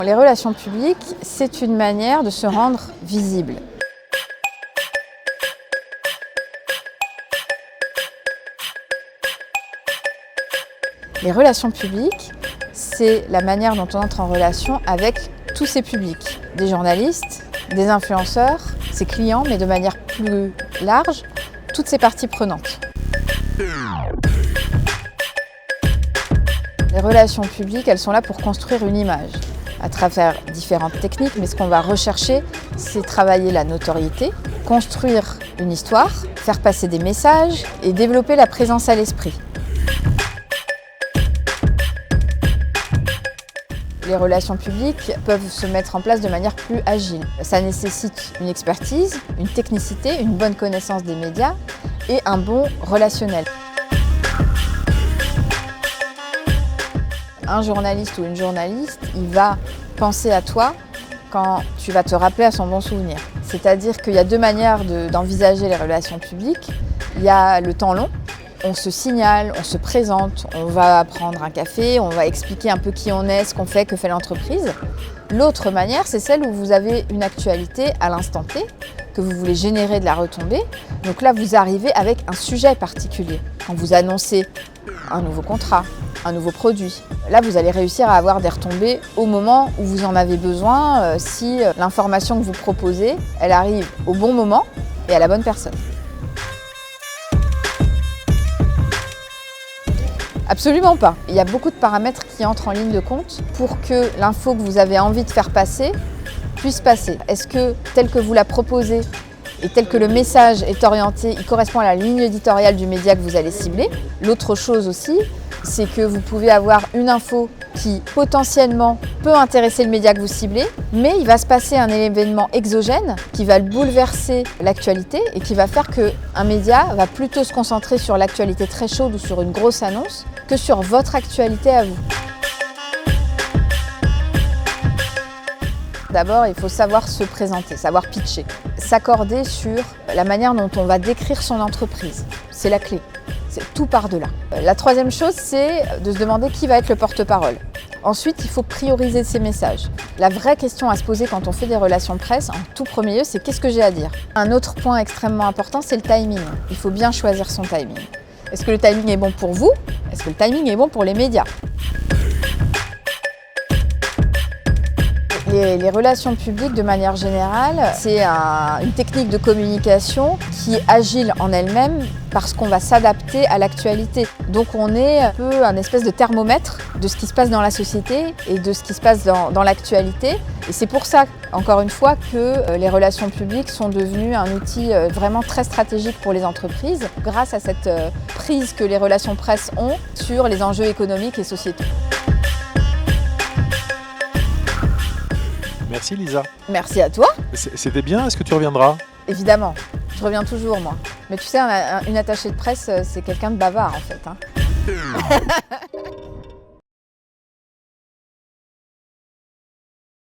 Les relations publiques, c'est une manière de se rendre visible. Les relations publiques, c'est la manière dont on entre en relation avec tous ces publics. Des journalistes, des influenceurs, ses clients, mais de manière plus large, toutes ces parties prenantes. Les relations publiques, elles sont là pour construire une image à travers différentes techniques, mais ce qu'on va rechercher, c'est travailler la notoriété, construire une histoire, faire passer des messages et développer la présence à l'esprit. Les relations publiques peuvent se mettre en place de manière plus agile. Ça nécessite une expertise, une technicité, une bonne connaissance des médias et un bon relationnel. Un journaliste ou une journaliste, il va penser à toi quand tu vas te rappeler à son bon souvenir. C'est-à-dire qu'il y a deux manières d'envisager les relations publiques. Il y a le temps long, on se signale, on se présente, on va prendre un café, on va expliquer un peu qui on est, ce qu'on fait, que fait l'entreprise. L'autre manière, c'est celle où vous avez une actualité à l'instant T, que vous voulez générer de la retombée. Donc là, vous arrivez avec un sujet particulier. Quand vous annoncez un nouveau contrat, un nouveau produit. Là, vous allez réussir à avoir des retombées au moment où vous en avez besoin, si l'information que vous proposez, elle arrive au bon moment et à la bonne personne. Absolument pas. Il y a beaucoup de paramètres qui entrent en ligne de compte pour que l'info que vous avez envie de faire passer puisse passer. Est-ce que, tel que vous la proposez et tel que le message est orienté, il correspond à la ligne éditoriale du média que vous allez cibler? L'autre chose aussi, c'est que vous pouvez avoir une info qui potentiellement peut intéresser le média que vous ciblez, mais il va se passer un événement exogène qui va bouleverser l'actualité et qui va faire qu'un média va plutôt se concentrer sur l'actualité très chaude ou sur une grosse annonce que sur votre actualité à vous. D'abord, il faut savoir se présenter, savoir pitcher, s'accorder sur la manière dont on va décrire son entreprise. C'est la clé. C'est tout par-delà. La troisième chose, c'est de se demander qui va être le porte-parole. Ensuite, il faut prioriser ces messages. La vraie question à se poser quand on fait des relations presse, en tout premier lieu, c'est qu'est-ce que j'ai à dire? Un autre point extrêmement important, c'est le timing. Il faut bien choisir son timing. Est-ce que le timing est bon pour vous? Est-ce que le timing est bon pour les médias? Les relations publiques, de manière générale, c'est une technique de communication qui est agile en elle-même parce qu'on va s'adapter à l'actualité. Donc on est un peu un espèce de thermomètre de ce qui se passe dans la société et de ce qui se passe dans l'actualité. Et c'est pour ça, encore une fois, que les relations publiques sont devenues un outil vraiment très stratégique pour les entreprises grâce à cette prise que les relations presse ont sur les enjeux économiques et sociétaux. Merci Lisa. Merci à toi. C'était bien, est-ce que tu reviendras? Évidemment, je reviens toujours moi. Mais tu sais, une attachée de presse, c'est quelqu'un de bavard en fait.